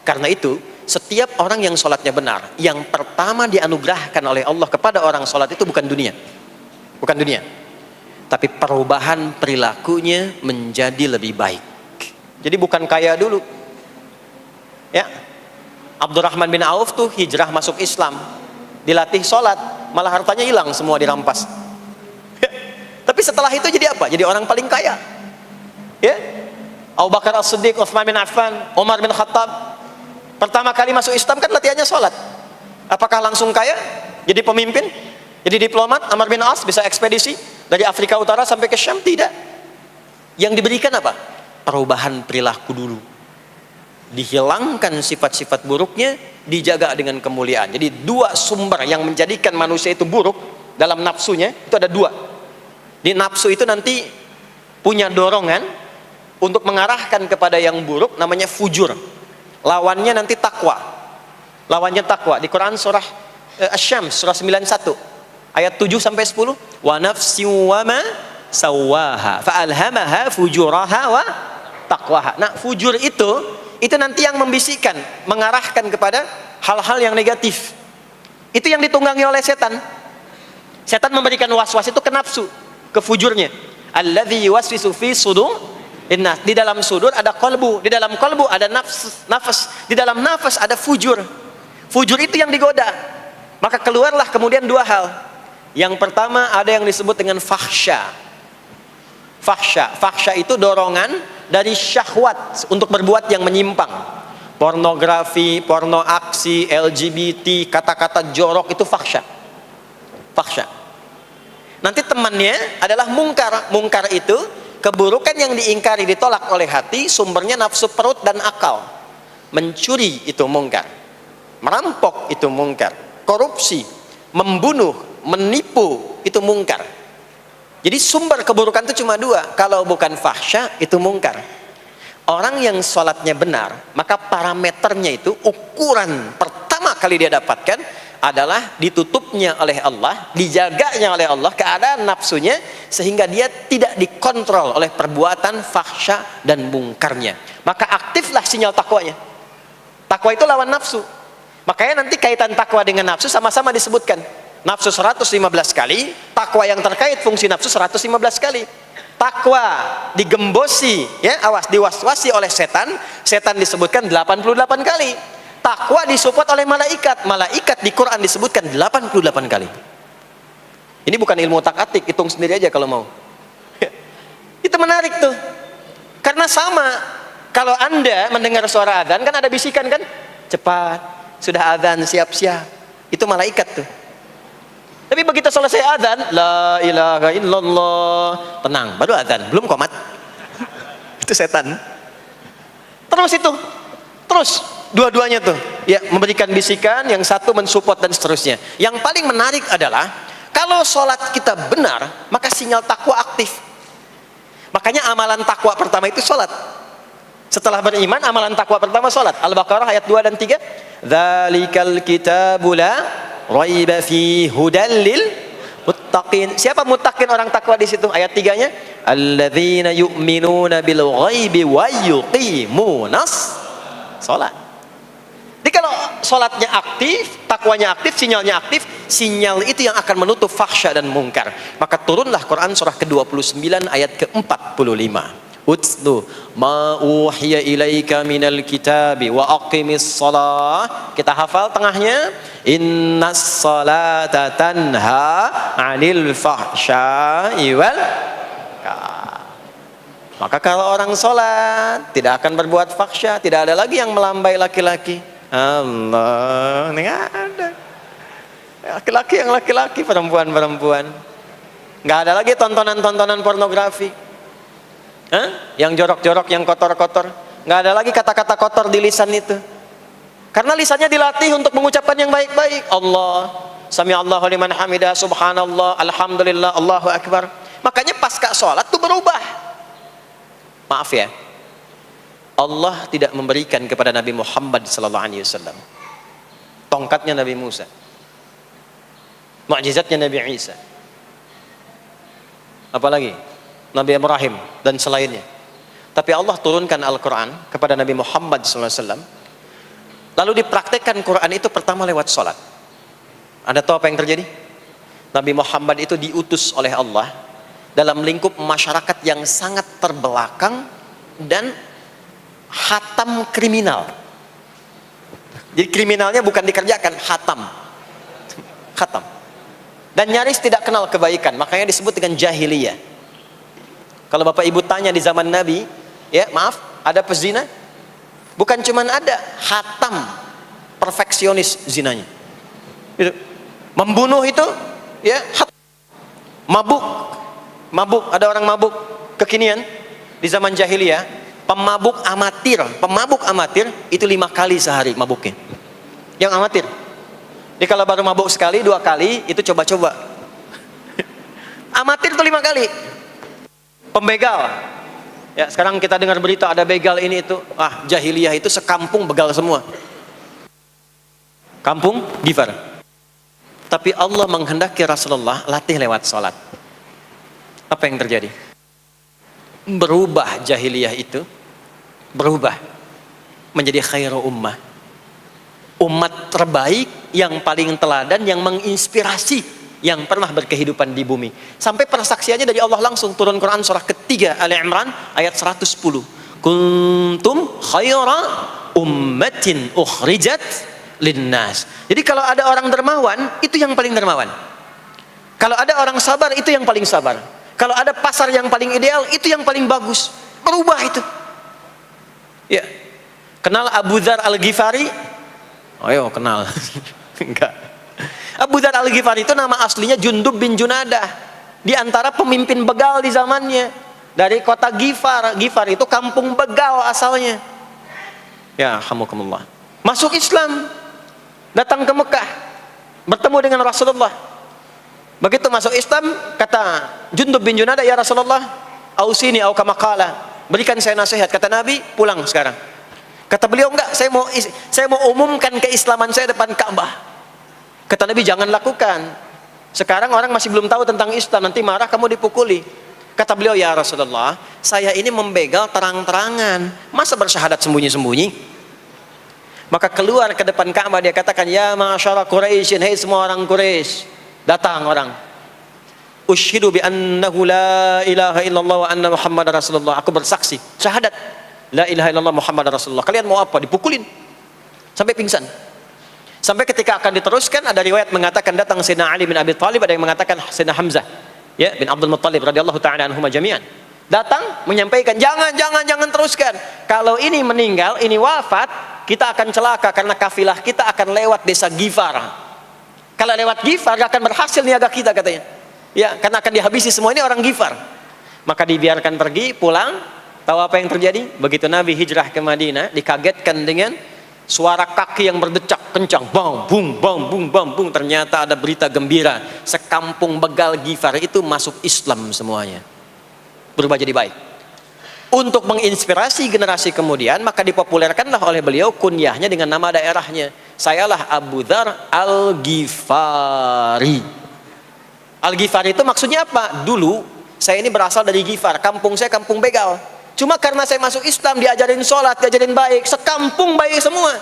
Karena itu, setiap orang yang sholatnya benar, yang pertama dianugerahkan oleh Allah kepada orang sholat itu bukan dunia. Bukan dunia. Tapi perubahan perilakunya menjadi lebih baik. Jadi bukan kaya dulu. Ya. Abdurrahman bin Auf tuh hijrah masuk Islam. Dilatih sholat, malah hartanya hilang semua dirampas. Tapi setelah itu jadi apa? Jadi orang paling kaya. Ya. Abu Bakar As-Siddiq, Utsman bin Affan, Umar bin Khattab. Pertama kali masuk Islam kan latihannya sholat. Apakah langsung kaya? Jadi pemimpin? Jadi diplomat? Amr bin As bisa ekspedisi dari Afrika Utara sampai ke Syam? Tidak. Yang diberikan apa? Perubahan perilaku dulu. Dihilangkan sifat-sifat buruknya, dijaga dengan kemuliaan. Jadi dua sumber yang menjadikan manusia itu buruk dalam nafsunya, itu ada dua. Di nafsu itu nanti punya dorongan untuk mengarahkan kepada yang buruk, namanya fujur. Lawannya nanti takwa. Lawannya takwa. Di Quran surah Asy-Syams surah 91 ayat 7 sampai 10. Wa nafsin wa ma sawwaha fa alhamaha fujuraha wa taqwaha. Nah, fujur itu nanti yang membisikkan, mengarahkan kepada hal-hal yang negatif. Itu yang ditunggangi oleh setan. Setan memberikan was-was itu ke nafsu, ke fujurnya. Alladzi yuwaswisu fi sudur. Di dalam sudur ada kolbu, di dalam kolbu ada nafas, di dalam nafas ada fujur. Fujur itu yang digoda. Maka keluarlah kemudian dua hal. Yang pertama ada yang disebut dengan fahsya. Fahsya itu dorongan dari syahwat untuk berbuat yang menyimpang. Pornografi, porno aksi, LGBT, kata-kata jorok itu fahsya. Nanti temannya adalah mungkar. Mungkar itu keburukan yang diingkari, ditolak oleh hati, sumbernya nafsu perut dan akal. Mencuri itu mungkar, merampok itu mungkar, korupsi, membunuh, menipu itu mungkar. Jadi sumber keburukan itu cuma dua. Kalau bukan fahsya itu mungkar. Orang yang sholatnya benar, maka parameternya itu, ukuran pertama kali dia dapatkan adalah ditutupnya oleh Allah, dijaganya oleh Allah keadaan nafsunya, sehingga dia tidak dikontrol oleh perbuatan fahsya dan mungkarnya. Maka aktiflah sinyal takwanya. Takwa itu lawan nafsu. Makanya nanti kaitan takwa dengan nafsu sama-sama disebutkan. Nafsu 115 kali, takwa yang terkait fungsi nafsu 115 kali. Takwa digembosi, ya, awas, diwaswasi oleh setan, setan disebutkan 88 kali. Takwa disupport oleh malaikat. Malaikat di Quran disebutkan 88 kali. Ini bukan ilmu tak-atik, hitung sendiri aja kalau mau. Itu menarik tuh. Karena sama, kalau Anda mendengar suara adzan kan ada bisikan kan? Cepat, sudah adzan, siap-siap. Itu malaikat tuh. Tapi begitu selesai adzan, la ilaha illallah, tenang, baru adzan, belum qomat. Itu setan. Terus dua-duanya tuh ya memberikan bisikan, yang satu mensupport dan seterusnya. Yang paling menarik adalah kalau sholat kita benar, maka sinyal takwa aktif. Makanya amalan takwa pertama itu sholat. Setelah beriman, amalan takwa pertama sholat. Al-Baqarah ayat 2 dan 3. Dzalikal kitabu la raiba fi hudal lil muttaqin. Siapa muttaqin, orang takwa di situ? Ayat 3-nya, alladzina yu'minuna bil ghaibi wa yuqimunas sholat. Jadi kalau sholatnya aktif, takwanya aktif, sinyalnya aktif, sinyal itu yang akan menutup fahsya dan mungkar. Maka turunlah Quran surah ke-29 ayat ke-45. Utslu ma uhiya ilaika minal kitabi wa aqimis shalah. Kita hafal tengahnya. Innas salata tanha 'anil fahsya'i wal munkar. Maka kalau orang sholat tidak akan berbuat fahsya, tidak ada lagi yang melambai laki-laki. Allah, ini ada laki-laki yang laki-laki, perempuan-perempuan. Nggak ada lagi tontonan-tontonan pornografi, yang jorok-jorok, yang kotor-kotor. Nggak ada lagi kata-kata kotor di lisan itu, karena lisannya dilatih untuk mengucapkan yang baik-baik. Allah, sami'allahu liman hamidah, subhanallah, alhamdulillah, Allahu akbar. Makanya pasca sholat tuh berubah. Maaf ya, Allah tidak memberikan kepada Nabi Muhammad SAW tongkatnya Nabi Musa, mukjizatnya Nabi Isa, apalagi Nabi Ibrahim dan selainnya. Tapi Allah turunkan Al-Quran kepada Nabi Muhammad SAW Lalu dipraktekkan Quran itu pertama lewat sholat. Anda tahu apa yang terjadi? Nabi Muhammad itu diutus oleh Allah dalam lingkup masyarakat yang sangat terbelakang dan hatam kriminal. Jadi kriminalnya bukan dikerjakan, hatam. Hatam. Dan nyaris tidak kenal kebaikan, makanya disebut dengan jahiliyah. Kalau Bapak Ibu tanya di zaman Nabi, ya maaf, ada pezina? Bukan cuman ada, hatam, perfeksionis zinanya. Itu. Membunuh itu, ya, mabuk, ada orang mabuk kekinian di zaman jahiliyah, pemabuk amatir itu 5 kali sehari mabuknya. Yang amatir. Jadi kalau baru mabuk sekali, 2 kali, itu coba-coba. Amatir itu 5 kali. Pembegal. Ya, sekarang kita dengar berita ada begal ini itu. Jahiliyah itu sekampung begal semua. Kampung Gifar. Tapi Allah menghendaki Rasulullah latih lewat sholat. Apa yang terjadi? Berubah jahiliyah itu, berubah menjadi khairu ummah. Umat terbaik yang paling teladan, yang menginspirasi, yang pernah berkehidupan di bumi. Sampai persaksiannya dari Allah langsung turun Quran surah ketiga Ali Imran ayat 110. Kuntum khaira ummatin ukhrijat linnas. Jadi kalau ada orang dermawan, itu yang paling dermawan. Kalau ada orang sabar, itu yang paling sabar. Kalau ada pasar yang paling ideal, itu yang paling bagus. Berubah itu. Ya. Kenal Abu Dzar Al-Ghifari? Oh yo, kenal. Enggak. Abu Dzar Al-Ghifari itu nama aslinya Jundub bin Junadah. Di antara pemimpin begal di zamannya. Dari kota Ghifar. Ghifar itu kampung begal asalnya. Ya, hamukumullah. Masuk Islam. Datang ke Mekah. Bertemu dengan Rasulullah. Begitu masuk Islam, kata Jundub bin Junadah, ya Rasulullah, ausini au kama qala, berikan saya nasihat. Kata Nabi, pulang sekarang. Kata beliau, enggak, saya mau umumkan keislaman saya depan Ka'bah. Kata Nabi, jangan lakukan. Sekarang orang masih belum tahu tentang Islam, nanti marah kamu dipukuli. Kata beliau, ya Rasulullah, saya ini membegal terang-terangan, masa bersyahadat sembunyi-sembunyi? Maka keluar ke depan Ka'bah, dia katakan, ya ma'asyara Quraisyin, hei semua orang Quraisy. Datang orang. Usyhidu bi annahu la ilaha illallah wa anna Muhammadar Rasulullah. Aku bersaksi, syahadat la ilaha illallah Muhammadar Rasulullah. Kalian mau apa? Dipukulin sampai pingsan. Sampai ketika akan diteruskan, ada riwayat mengatakan datang Sayyidina Ali bin Abi Thalib, ada yang mengatakan Sayyidina Hamzah, ya, bin Abdul Muttalib radhiyallahu ta'ala anhuma jami'an. Datang menyampaikan, jangan teruskan. Kalau ini meninggal, ini wafat, kita akan celaka karena kafilah kita akan lewat desa Ghifar. Kalau lewat Ghifar gak akan berhasil niaga kita, katanya. Ya, karena akan dihabisi semua ini orang Ghifar. Maka dibiarkan pergi, pulang. Tahu apa yang terjadi? Begitu Nabi hijrah ke Madinah, dikagetkan dengan suara kaki yang berdecak kencang, bang bung bang bung bang bung. Ternyata ada berita gembira, sekampung begal Ghifar itu masuk Islam semuanya, berubah jadi baik. Untuk menginspirasi generasi kemudian, maka dipopulerkanlah oleh beliau kunyahnya dengan nama daerahnya. Sayalah Abu Dzar Al-Ghifari. Al-Ghifari itu maksudnya apa? Dulu saya ini berasal dari Ghifar, kampung saya kampung begal. Cuma karena saya masuk Islam, diajarin sholat, diajarin baik, sekampung baik semua.